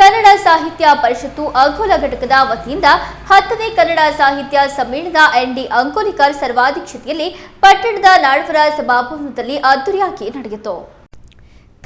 ಕನ್ನಡ ಸಾಹಿತ್ಯ ಪರಿಷತ್ತು ಅಂಕೋಲ ಘಟಕದ ವತಿಯಿಂದ 10ನೇ ಕನ್ನಡ ಸಾಹಿತ್ಯ ಸಮ್ಮೇಳನ ಎನ್.ಡಿ. ಅಂಕೋಲಿಕರ್ ಸರ್ವಾಧ್ಯಕ್ಷತೆಯಲ್ಲಿ ಪಟ್ಟಣದ ನಾಡವರ ಸಭಾಭವನದಲ್ಲಿ ಅದ್ದೂರಿಯಾಗಿ ನಡೆಯಿತು.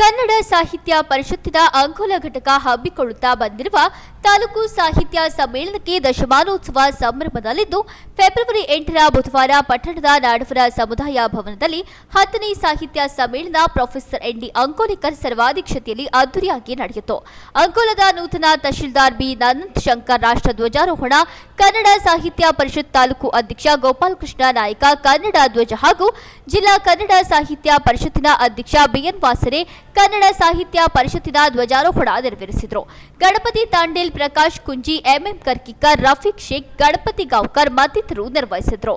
ಕನ್ನಡ ಸಾಹಿತ್ಯ ಪರಿಷತ್ತಿನ ಅಂಕೋಲ ಘಟಕ ಹಮ್ಮಿಕೊಳ್ಳುತ್ತಾ ಬಂದಿರುವ ತಾಲೂಕು ಸಾಹಿತ್ಯ ಸಮ್ಮೇಳನಕ್ಕೆ ದಶಮಾನೋತ್ಸವ ಸಂಭ್ರಮದಲ್ಲಿದ್ದು ಫೆಬ್ರವರಿ 8ರ ಬುಧವಾರ ಪಟ್ಟಣದ ನಾಡವರ ಸಮುದಾಯ ಭವನದಲ್ಲಿ 10ನೇ ಸಾಹಿತ್ಯ ಸಮ್ಮೇಳನ ಪ್ರೊಫೆಸರ್ ಎನ್.ಡಿ. ಅಂಕೋಲಿಕರ್ ಸರ್ವಾಧ್ಯಕ್ಷತೆಯಲ್ಲಿ ಅದ್ದೂರಿಯಾಗಿ ನಡೆಯಿತು. ಅಂಕೋಲದ ನೂತನ ತಹಶೀಲ್ದಾರ್ ಬಿ. ಅನಂತ್ ಶಂಕರ್ ರಾಷ್ಟ್ರ ಧ್ವಜಾರೋಹಣ, ಕನ್ನಡ ಸಾಹಿತ್ಯ ಪರಿಷತ್ ತಾಲೂಕು ಅಧ್ಯಕ್ಷ ಗೋಪಾಲಕೃಷ್ಣ ನಾಯಕ ಕನ್ನಡ ಧ್ವಜ ಹಾಗೂ ಜಿಲ್ಲಾ ಕನ್ನಡ ಸಾಹಿತ್ಯ ಪರಿಷತ್ತಿನ ಅಧ್ಯಕ್ಷ ಬಿಎನ್ ವಾಸರೆ ಕನ್ನಡ ಸಾಹಿತ್ಯ ಪರಿಷತ್ತಿನ ಧ್ವಜಾರೋಹಣ ನೆರವೇರಿಸಿದರು. ಗಣಪತಿ ತಾಂಡೇಲ್, ಪ್ರಕಾಶ್ ಕುಂಜಿ, ಎಂಎಂ ಕರ್ಕಿಕರ್, ರಫೀಕ್ ಶೇಖ್, ಗಣಪತಿ ಗಾಂವ್ಕರ್ ಮತ್ತಿತರರು ನಿರ್ವಹಿಸಿದರು.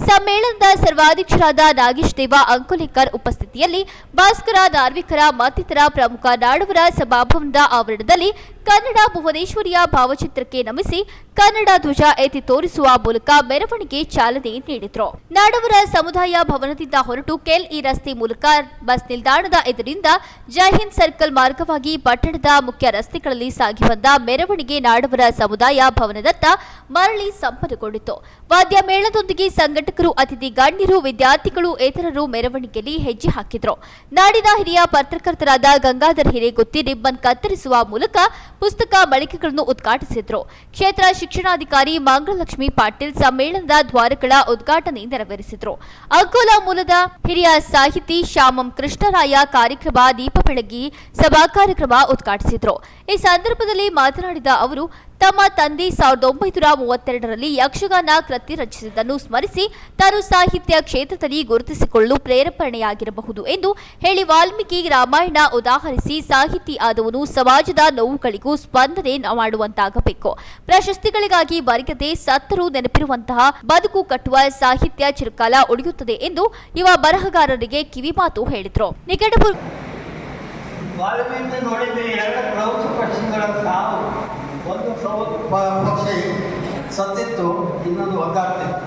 ಸಮ್ಮೇಳನದ ಸರ್ವಾಧ್ಯಕ್ಷರಾದ ನಾಗೇಶ್ ದೇವ ಅಂಕೋಲಿಕರ್ ಉಪಸ್ಥಿತಿಯಲ್ಲಿ ಭಾಸ್ಕರ ನಾರ್ವಿಕರ ಮತ್ತಿತರ ಪ್ರಮುಖ ನಾಡವರ ಸಭಾಭವನದ ಆವರಣದಲ್ಲಿ ಕನ್ನಡ ಭುವನೇಶ್ವರಿಯ ಭಾವಚಿತ್ರಕ್ಕೆ ನಮಿಸಿ ಕನ್ನಡ ಧ್ವಜ ಎತ್ತಿ ತೋರಿಸುವ ಮೂಲಕ ಮೆರವಣಿಗೆ ಚಾಲನೆ ನೀಡಿದರು. ನಾಡವರ ಸಮುದಾಯ ಭವನದಿಂದ ಹೊರಟು ಕೆಎಲ್ಇ ರಸ್ತೆ ಮೂಲಕ ಬಸ್ ನಿಲ್ದಾಣದ ಎದುರಿಂದ ಜೈಹಿಂದ್ ಸರ್ಕಲ್ ಮಾರ್ಗವಾಗಿ ಪಟ್ಟಣದ ಮುಖ್ಯ ರಸ್ತೆಗಳಲ್ಲಿ ಸಾಗಿ ಬಂದ ಮೆರವಣಿಗೆ ನಾಡವರ ಸಮುದಾಯ ಭವನದತ್ತ ಮರಳಿ ಸಂಪನ್ನಗೊಂಡಿತು. ವಾದ್ಯ ಮೇಳದೊಂದಿಗೆ ಸಂಘಟಕರು, ಅತಿಥಿ ಗಣ್ಯರು, ವಿದ್ಯಾರ್ಥಿಗಳು, ಇತರರು ಮೆರವಣಿಗೆಯಲ್ಲಿ ಹೆಜ್ಜೆ ಹಾಕಿದರು. ನಾಡಿನ ಹಿರಿಯ ಪತ್ರಕರ್ತರಾದ ಗಂಗಾಧರ್ ಹಿರೇಗುತ್ತಿ ರಿಬ್ಬನ್ ಕತ್ತರಿಸುವ ಮೂಲಕ ಪುಸ್ತಕ ಮಳಿಗೆಗಳನ್ನು ಉದ್ಘಾಟಿಸಿದರು. ಕ್ಷೇತ್ರ ಶಿಕ್ಷಣಾಧಿಕಾರಿ ಮಂಗಳಲಕ್ಷ್ಮಿ ಪಾಟೀಲ್ ಸಮ್ಮೇಳನದ ದ್ವಾರಗಳ ಉದ್ಘಾಟನೆ ನೆರವೇರಿಸಿದರು. ಅಂಕೋಲ ಮೂಲದ ಹಿರಿಯ ಸಾಹಿತಿ ಶಾಮಂ ಕೃಷ್ಣರಾಯ ಕಾರ್ಯಕ್ರಮ ದೀಪ ಬೆಳಗಿ ಸಭಾ ಕಾರ್ಯಕ್ರಮ ಉದ್ಘಾಟಿಸಿದರು. ಈ ಸಂದರ್ಭದಲ್ಲಿ ಮಾತನಾಡಿದ ಅವರು, ತಮ್ಮ ತಂದೆ 1932ರಲ್ಲಿ ಯಕ್ಷಗಾನ ಕೃತಿ ರಚಿಸಿದ್ದನ್ನು ಸ್ಮರಿಸಿ ತಾನು ಸಾಹಿತ್ಯ ಕ್ಷೇತ್ರದಲ್ಲಿ ಗುರುತಿಸಿಕೊಳ್ಳಲು ಪ್ರೇರೇಪಣೆಯಾಗಿರಬಹುದು ಎಂದು ಹೇಳಿ ವಾಲ್ಮೀಕಿ ರಾಮಾಯಣ ಉದಾಹರಿಸಿ ಸಾಹಿತಿ ಆದವನು ಸಮಾಜದ ನೋವುಗಳಿಗೂ ಸ್ಪಂದನೆ ಮಾಡುವಂತಾಗಬೇಕು. ಪ್ರಶಸ್ತಿಗಳಿಗಾಗಿ ಬರೆಯದೆ ಸತ್ತರೂ ನೆನಪಿರುವಂತಹ ಬದುಕು ಕಟ್ಟುವ ಸಾಹಿತ್ಯ ಚಿರಕಾಲ ಉಳಿಯುತ್ತದೆ ಎಂದು ಯುವ ಬರಹಗಾರರಿಗೆ ಕಿವಿಮಾತು ಹೇಳಿದರು. ವಾಲ್ಮೀಕಿ ನೋಡಿದ ಎರಡು ಪ್ರಮುಖ ಪಕ್ಷಿಗಳ ಸಾವು, ಒಂದು ಪಕ್ಷಿ ಸತ್ತಿತ್ತು, ಇನ್ನೊಂದು ಒದ್ದಾಡ್ತಿತ್ತು.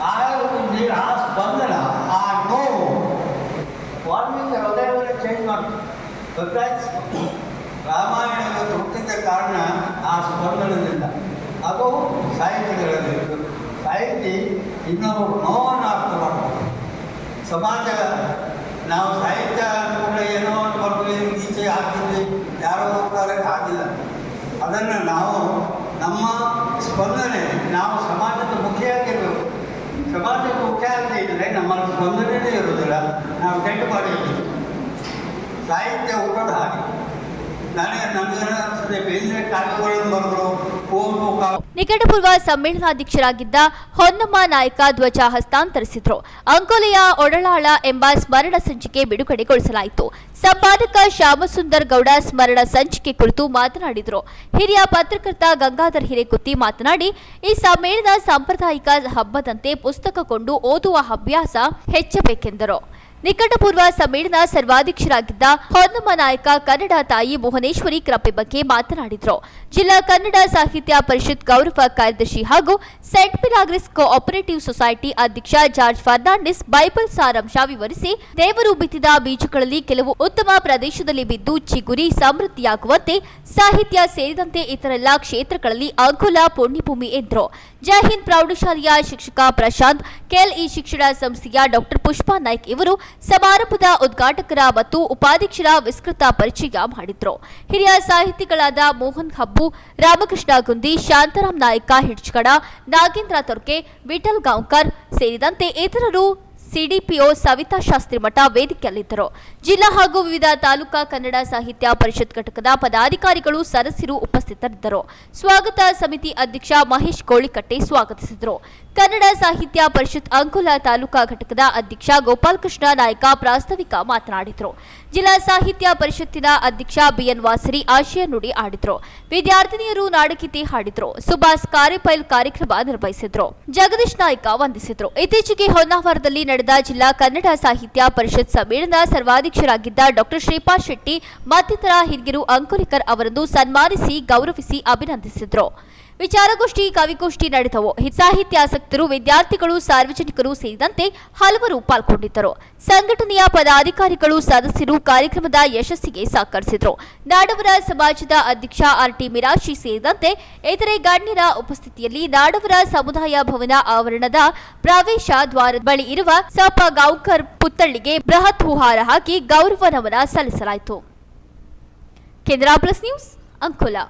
ಆ ಸ್ಪಂದನ, ಆ ನೋವು ವಾಲ್ಮೀಕಿ ಹೃದಯವನ್ನು ಚೇಂಜ್ ಮಾಡ್ತು. ರಾಮಾಯಣ ಹುಟ್ಟಿದ ಕಾರಣ ಆ ಸ್ಪಂದನದಿಂದ ಅದು ಸಾಹಿತ್ಯಗಳಲ್ಲಿ ಸಾಹಿತಿ ಇನ್ನೊಬ್ಬರು ನೋವನ್ನು ಅರ್ಥ ಮಾಡ್ತಾರೆ. ಸಮಾಜ ನಾವು ಸಾಹಿತ್ಯ ಕೂಡ ಏನೋ ಕೊಡ್ತೀವಿ, ಈಚೆ ಹಾಕಿದ್ವಿ, ಯಾರೋ ಹೋಗ್ತಾರೆ, ಆಗಿಲ್ಲ. ಅದನ್ನು ನಾವು ನಮ್ಮ ಸ್ಪಂದನೆ, ನಾವು ಸಮಾಜದ ಮುಖಿಯಾಗಿರಬೇಕು. ಸಮಾಜಕ್ಕೆ ಮುಖ್ಯ ಆಗದೆ ಇದ್ದರೆ ನಮ್ಮ ಸ್ಪಂದನೆ ಇರೋದಿಲ್ಲ, ನಾವು ಕೆಟ್ಟ ಮಾಡಿ ಸಾಹಿತ್ಯ ಹುಟ್ಟೋದು ಹಾಗೆ. ನಿಕಟಪೂರ್ವ ಸಮ್ಮೇಳನಾಧ್ಯಕ್ಷರಾಗಿದ್ದ ಹೊನ್ನಮ್ಮ ನಾಯಕ ಧ್ವಜ ಹಸ್ತಾಂತರಿಸಿದರು. ಅಂಕೋಲೆಯ ಒಡಲಾಳ ಎಂಬ ಸ್ಮರಣ ಸಂಚಿಕೆ ಬಿಡುಗಡೆಗೊಳಿಸಲಾಯಿತು. ಸಂಪಾದಕ ಶ್ಯಾಮಸುಂದರ್ ಗೌಡ ಸ್ಮರಣ ಸಂಚಿಕೆ ಕುರಿತು ಮಾತನಾಡಿದರು. ಹಿರಿಯ ಪತ್ರಕರ್ತ ಗಂಗಾಧರ್ ಹಿರೇಗುತ್ತಿ ಮಾತನಾಡಿ, ಈ ಸಮ್ಮೇಳನ ಸಾಂಪ್ರದಾಯಿಕ ಹಬ್ಬದಂತೆ ಪುಸ್ತಕ ಕೊಂಡು ಓದುವ ಅಭ್ಯಾಸ ಹೆಚ್ಚಬೇಕೆಂದರು. ನಿಕಟಪೂರ್ವ ಸಮ್ಮೇಳನ ಸರ್ವಾಧ್ಯಕ್ಷರಾಗಿದ್ದ ಹೊನ್ನಮ್ಮ ನಾಯಕ ಕನ್ನಡ ತಾಯಿ ಭುವನೇಶ್ವರಿ ಕೃಪೆ ಬಗ್ಗೆ ಮಾತನಾಡಿದರು. ಜಿಲ್ಲಾ ಕನ್ನಡ ಸಾಹಿತ್ಯ ಪರಿಷತ್ ಗೌರವ ಕಾರ್ಯದರ್ಶಿ ಹಾಗೂ ಸೆಂಟ್ ಪಿಲಾಗ್ರಿಸ್ ಕೋಆಪರೇಟಿವ್ ಸೊಸೈಟಿ ಅಧ್ಯಕ್ಷ ಜಾರ್ಜ್ ಫರ್ನಾಂಡಿಸ್ ಬೈಬಲ್ ಸಾರಾಂಶ ವಿವರಿಸಿ, ದೇವರು ಬಿತ್ತಿದ ಬೀಜಗಳಲ್ಲಿ ಕೆಲವು ಉತ್ತಮ ಪ್ರದೇಶದಲ್ಲಿ ಬಿದ್ದು ಚಿಗುರಿ ಸಮೃದ್ಧಿಯಾಗುವಂತೆ ಸಾಹಿತ್ಯ ಸೇರಿದಂತೆ ಇತರೆಲ್ಲ ಕ್ಷೇತ್ರಗಳಲ್ಲಿ ಅಂಕೋಲ ಪುಣ್ಯಭೂಮಿ ಎಂದರು. ಜೈಹಿಂದ್ ಪ್ರೌಢಶಾಲೆಯ ಶಿಕ್ಷಕ ಪ್ರಶಾಂತ್, ಕೆಎಲ್ಇ ಶಿಕ್ಷಣ ಸಂಸ್ಥೆಯ ಡಾ ಪುಷ್ಪಾ ನಾಯ್ಕ್ ಇವರು ಸಮಾರಂಭದ ಉದ್ಘಾಟಕರ ಮತ್ತು ಉಪಾಧ್ಯಕ್ಷರ ವಿಸ್ತೃತ ಪರಿಚಯ ಮಾಡಿದ್ರು. ಹಿರಿಯ ಸಾಹಿತಿಗಳಾದ ಮೋಹನ್ ಹಬ್ಬು, ರಾಮಕೃಷ್ಣ ಗುಂದಿ, ಶಾಂತಾರಾಮ್ ನಾಯಕ ಹಿಡ್ಚಕಡ, ನಾಗೇಂದ್ರ ತೊರ್ಕೆ, ವಿಠಲ್ ಗಾಂವ್ಕರ್ ಸೇರಿದಂತೆ ಇತರರು ಸಿಡಿಪಿಒ ಸವಿತಾ ಶಾಸ್ತ್ರಿ ಮಠ ವೇದಿಕೆಯಲ್ಲಿದ್ದರು. ಜಿಲ್ಲಾ ಹಾಗೂ ವಿವಿಧ ತಾಲೂಕಾ ಕನ್ನಡ ಸಾಹಿತ್ಯ ಪರಿಷತ್ ಘಟಕದ ಪದಾಧಿಕಾರಿಗಳು, ಸದಸ್ಯರು ಉಪಸ್ಥಿತರಿದ್ದರು. ಸ್ವಾಗತ ಸಮಿತಿ ಅಧ್ಯಕ್ಷ ಮಹೇಶ್ ಗೋಳಿಕಟ್ಟೆ ಸ್ವಾಗತಿಸಿದರು. ಕನ್ನಡ ಸಾಹಿತ್ಯ ಪರಿಷತ್ ಅಂಕೋಲ ತಾಲೂಕಾ ಘಟಕದ ಅಧ್ಯಕ್ಷ ಗೋಪಾಲಕೃಷ್ಣ ನಾಯಕ ಪ್ರಾಸ್ತಾವಿಕ ಮಾತನಾಡಿದರು. ಜಿಲ್ಲಾ ಸಾಹಿತ್ಯ ಪರಿಷತ್ತಿನ ಅಧ್ಯಕ್ಷ ಬಿಎನ್ ವಾಸರಿ ಆಶಯ ನುಡಿ ಆಡಿದರು. ವಿದ್ಯಾರ್ಥಿನಿಯರು ನಾಡಗೀತೆ ಹಾಡಿದರು. ಸುಭಾಷ್ ಕಾರೆಪೈಲ್ ಕಾರ್ಯಕ್ರಮ ನಿರ್ವಹಿಸಿದರು. ಜಗದೀಶ್ ನಾಯ್ಕ ವಂದಿಸಿದರು. ಇತ್ತೀಚೆಗೆ ಹೊನ್ನಾವರದಲ್ಲಿ ನಡೆದ ಜಿಲ್ಲಾ ಕನ್ನಡ ಸಾಹಿತ್ಯ ಪರಿಷತ್ ಸಮ್ಮೇಳನ ಸರ್ವಾಧ್ಯಕ್ಷರಾಗಿದ್ದ ಡಾ ಶ್ರೀಪಾದ್ ಶೆಟ್ಟಿ ಮತ್ತಿತರ ಹಿರಿಯರು ಅಂಕೋಲಿಕರ್ ಅವರನ್ನು ಸನ್ಮಾನಿಸಿ ಗೌರವಿಸಿ ಅಭಿನಂದಿಸಿದರು. ವಿಚಾರಗೋಷ್ಠಿ, ಕವಿಗೋಷ್ಠಿ ನಡೆದವು. ಸಾಹಿತ್ಯಾಸಕ್ತರು, ವಿದ್ಯಾರ್ಥಿಗಳು, ಸಾರ್ವಜನಿಕರು ಸೇರಿದಂತೆ ಹಲವರು ಪಾಲ್ಗೊಂಡಿದ್ದರು. ಸಂಘಟನೆಯ ಪದಾಧಿಕಾರಿಗಳು, ಸದಸ್ಯರು ಕಾರ್ಯಕ್ರಮದ ಯಶಸ್ಸಿಗೆ ಸಹಕರಿಸಿದರು. ನಾಡವರ ಸಮಾಜದ ಅಧ್ಯಕ್ಷ ಆರ್.ಟಿ. ಮಿರಾಶಿ ಸೇರಿದಂತೆ ಇತರೆ ಗಣ್ಯರ ಉಪಸ್ಥಿತಿಯಲ್ಲಿ ನಾಡವರ ಸಮುದಾಯ ಭವನ ಆವರಣದ ಪ್ರವೇಶ ದ್ವಾರದ ಬಳಿ ಇರುವ ಸಪ ಗೌಕರ್ ಪುತ್ಥಳಿಗೆ ಬೃಹತ್ ಹೂಹಾರ ಹಾಕಿ ಗೌರವ ನಮನ ಸಲ್ಲಿಸಲಾಯಿತು. ಕೇಂದ್ರ ಪ್ಲಸ್ ನ್ಯೂಸ್, ಅಂಕೋಲಾ.